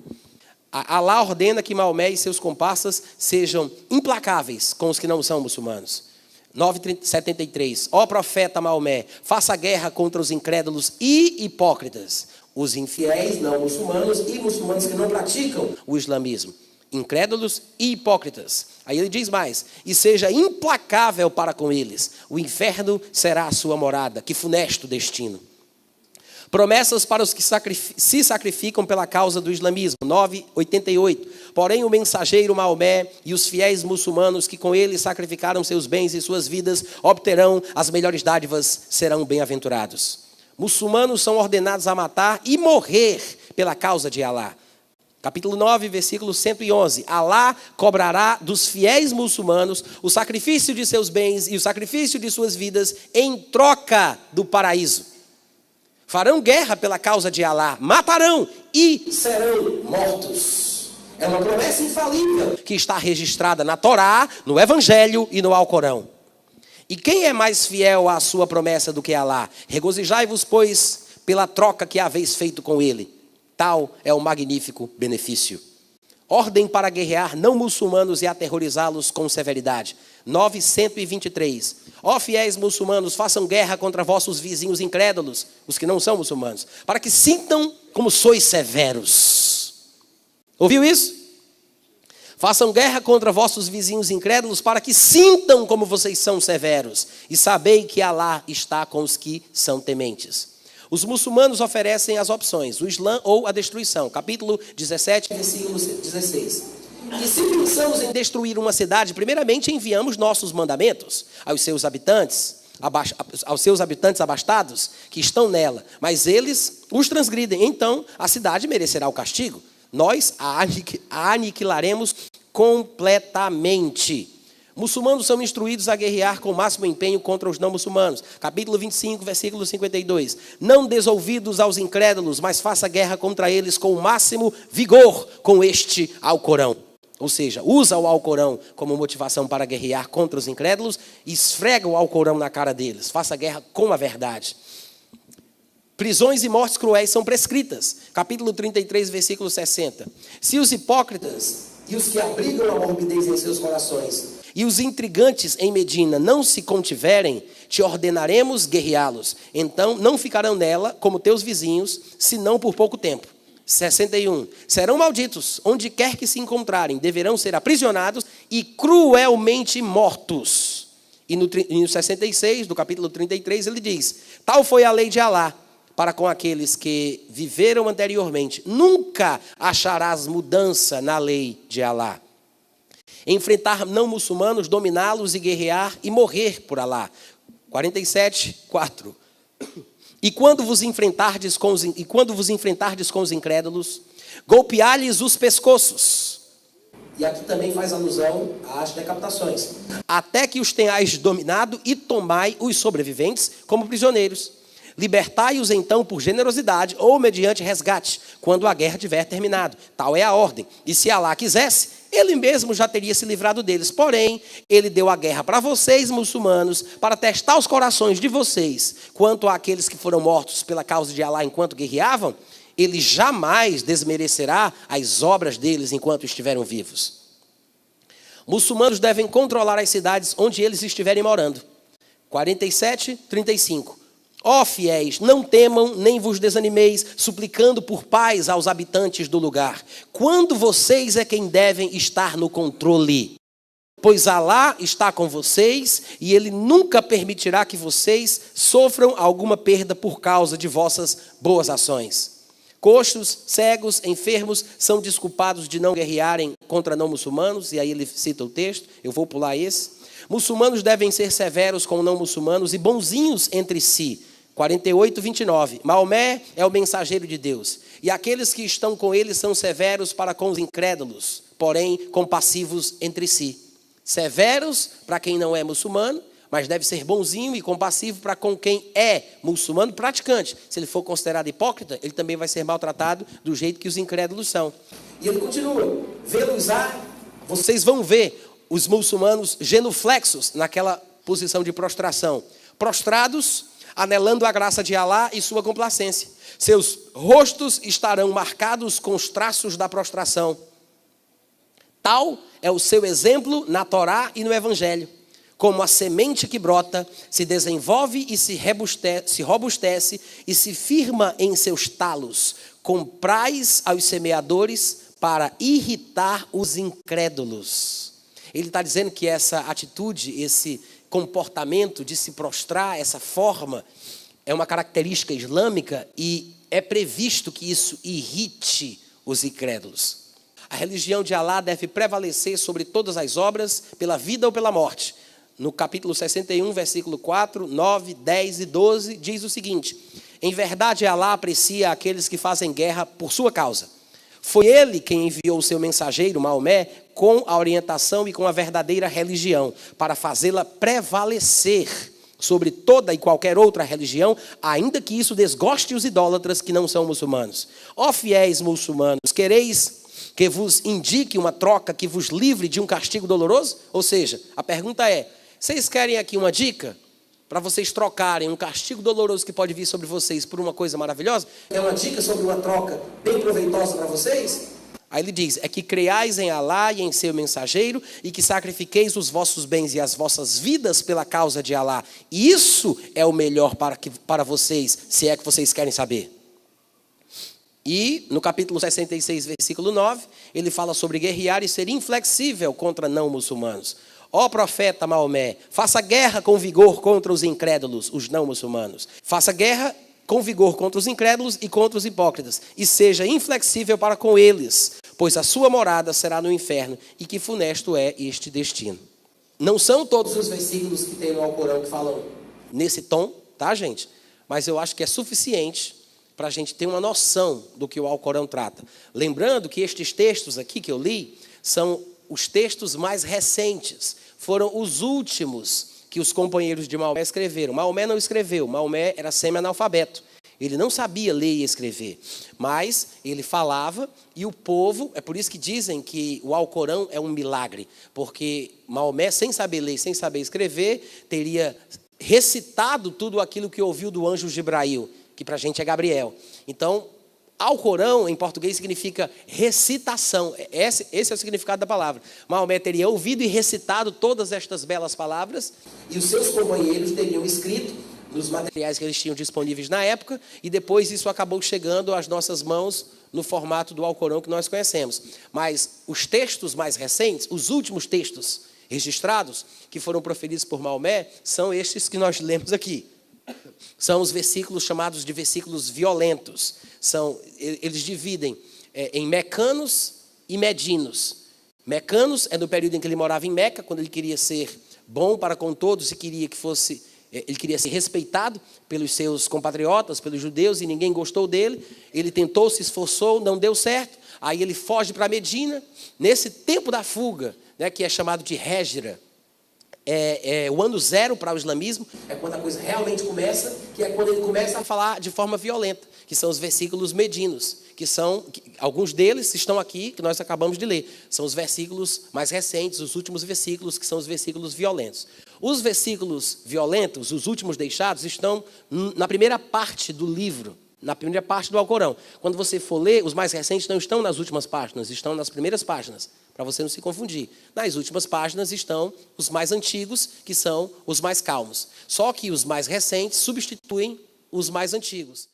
Alá ordena que Maomé e seus comparsas sejam implacáveis com os que não são muçulmanos. 9:73. Ó profeta Maomé, faça guerra contra os incrédulos e hipócritas, os infiéis, não muçulmanos, e muçulmanos que não praticam o islamismo. Incrédulos e hipócritas. Aí ele diz mais, e seja implacável para com eles. O inferno será a sua morada, que funesto destino. Promessas para os que se sacrificam pela causa do islamismo, 9:88. Porém, o mensageiro Maomé e os fiéis muçulmanos que com ele sacrificaram seus bens e suas vidas obterão as melhores dádivas, serão bem-aventurados. Muçulmanos são ordenados a matar e morrer pela causa de Alá. Capítulo 9, versículo 111. Alá cobrará dos fiéis muçulmanos o sacrifício de seus bens e o sacrifício de suas vidas em troca do paraíso. Farão guerra pela causa de Alá, matarão e serão mortos. É uma promessa infalível que está registrada na Torá, no Evangelho e no Alcorão. E quem é mais fiel à sua promessa do que Alá? Regozijai-vos, pois, pela troca que haveis feito com ele. Tal é o magnífico benefício. Ordem para guerrear não muçulmanos e aterrorizá-los com severidade. 9:123. Ó fiéis muçulmanos, façam guerra contra vossos vizinhos incrédulos, os que não são muçulmanos, para que sintam como sois severos. Ouviu isso? Façam guerra contra vossos vizinhos incrédulos, para que sintam como vocês são severos. E sabei que Alá está com os que são tementes. Os muçulmanos oferecem as opções, o Islã ou a destruição. Capítulo 17, versículo 16. E se pensamos em destruir uma cidade, primeiramente enviamos nossos mandamentos aos seus habitantes abastados que estão nela. Mas eles os transgridem, então a cidade merecerá o castigo. Nós a aniquilaremos completamente. Muçulmanos são instruídos a guerrear com o máximo empenho contra os não muçulmanos. Capítulo 25, versículo 52. Não des ouvidos aos incrédulos, mas faça guerra contra eles com o máximo vigor com este Alcorão. Ou seja, usa o Alcorão como motivação para guerrear contra os incrédulos e esfrega o Alcorão na cara deles. Faça guerra com a verdade. Prisões e mortes cruéis são prescritas. Capítulo 33, versículo 60. Se os hipócritas e os que abrigam a morbidez em seus corações e os intrigantes em Medina não se contiverem, te ordenaremos guerreá-los. Então não ficarão nela como teus vizinhos, senão por pouco tempo. 61. Serão malditos, onde quer que se encontrarem, deverão ser aprisionados e cruelmente mortos. E no 66, do capítulo 33, ele diz: tal foi a lei de Alá para com aqueles que viveram anteriormente. Nunca acharás mudança na lei de Alá. Enfrentar não muçulmanos, dominá-los e guerrear e morrer por Alá. 47, 4. E quando vos enfrentardes com os incrédulos, golpear-lhes os pescoços. E aqui também faz alusão às decapitações. Até que os tenhais dominado e tomai os sobreviventes como prisioneiros. Libertai-os então por generosidade ou mediante resgate, quando a guerra tiver terminado. Tal é a ordem. E se Alá quisesse, ele mesmo já teria se livrado deles. Porém, ele deu a guerra para vocês, muçulmanos, para testar os corações de vocês. Quanto àqueles que foram mortos pela causa de Alá enquanto guerreavam, ele jamais desmerecerá as obras deles enquanto estiveram vivos. Muçulmanos devem controlar as cidades onde eles estiverem morando. 47, 35. Ó fiéis, não temam nem vos desanimeis, suplicando por paz aos habitantes do lugar. Quando vocês é quem devem estar no controle. Pois Alá está com vocês e Ele nunca permitirá que vocês sofram alguma perda por causa de vossas boas ações. Coxos, cegos, enfermos são desculpados de não guerrearem contra não muçulmanos, e aí ele cita o texto, eu vou pular esse. Muçulmanos devem ser severos com não muçulmanos e bonzinhos entre si. 48, 29. Maomé é o mensageiro de Deus, e aqueles que estão com ele são severos para com os incrédulos, porém compassivos entre si. Severos para quem não é muçulmano, mas deve ser bonzinho e compassivo para com quem é muçulmano praticante. Se ele for considerado hipócrita, ele também vai ser maltratado do jeito que os incrédulos são. E ele continua: vocês vão ver os muçulmanos genuflexos naquela posição de prostração, prostrados, anelando a graça de Alá e sua complacência. Seus rostos estarão marcados com os traços da prostração. Tal é o seu exemplo na Torá e no Evangelho. Como a semente que brota, se desenvolve e se robustece e se firma em seus talos. Comprais aos semeadores para irritar os incrédulos. Ele está dizendo que essa atitude, esse comportamento de se prostrar, essa forma, é uma característica islâmica e é previsto que isso irrite os incrédulos. A religião de Alá deve prevalecer sobre todas as obras, pela vida ou pela morte. No capítulo 61, versículo 4, 9, 10 e 12, diz o seguinte: em verdade, Alá aprecia aqueles que fazem guerra por sua causa. Foi ele quem enviou o seu mensageiro, Maomé, com a orientação e com a verdadeira religião, para fazê-la prevalecer sobre toda e qualquer outra religião, ainda que isso desgoste os idólatras que não são muçulmanos. Ó fiéis muçulmanos, quereis que vos indique uma troca que vos livre de um castigo doloroso? Ou seja, a pergunta é, vocês querem aqui uma dica para vocês trocarem um castigo doloroso que pode vir sobre vocês por uma coisa maravilhosa? É uma dica sobre uma troca bem proveitosa para vocês? Aí ele diz, é que creiais em Alá e em seu mensageiro e que sacrifiqueis os vossos bens e as vossas vidas pela causa de Alá. Isso é o melhor para vocês, se é que vocês querem saber. E no capítulo 66, versículo 9, ele fala sobre guerrear e ser inflexível contra não muçulmanos. Ó profeta Maomé, faça guerra com vigor contra os incrédulos, os não muçulmanos. Faça guerra com vigor contra os incrédulos e contra os hipócritas, e seja inflexível para com eles, pois a sua morada será no inferno, e que funesto é este destino. Não são todos os versículos que tem no Alcorão que falam nesse tom, tá, gente? Mas eu acho que é suficiente para a gente ter uma noção do que o Alcorão trata. Lembrando que estes textos aqui que eu li são os textos mais recentes, foram os últimos que os companheiros de Maomé escreveram. Maomé não escreveu, Maomé era semi-analfabeto. Ele não sabia ler e escrever, mas ele falava e o povo, é por isso que dizem que o Alcorão é um milagre, porque Maomé, sem saber ler, sem saber escrever, teria recitado tudo aquilo que ouviu do anjo Jibrail, que para a gente é Gabriel. Então, Alcorão, em português, significa recitação. Esse é o significado da palavra. Maomé teria ouvido e recitado todas estas belas palavras, e os seus companheiros teriam escrito nos materiais que eles tinham disponíveis na época, e depois isso acabou chegando às nossas mãos no formato do Alcorão que nós conhecemos. Mas os textos mais recentes, os últimos textos registrados, que foram proferidos por Maomé, são estes que nós lemos aqui. São os versículos chamados de versículos violentos. Eles dividem em mecanos e medinos. Mecanos é no período em que ele morava em Meca, quando ele queria ser bom para com todos e ele queria ser respeitado pelos seus compatriotas, pelos judeus, e ninguém gostou dele. Ele tentou, se esforçou, não deu certo. Aí ele foge para Medina. Nesse tempo da fuga, né, que é chamado de Hégira, o ano zero para o islamismo, é quando a coisa realmente começa, que é quando ele começa a falar de forma violenta, que são os versículos medinos, alguns deles estão aqui, que nós acabamos de ler. São os versículos mais recentes, os últimos versículos, que são os versículos violentos. Os versículos violentos, os últimos deixados, estão na primeira parte do livro, na primeira parte do Alcorão. Quando você for ler, os mais recentes não estão nas últimas páginas, estão nas primeiras páginas, para você não se confundir. Nas últimas páginas estão os mais antigos, que são os mais calmos. Só que os mais recentes substituem os mais antigos.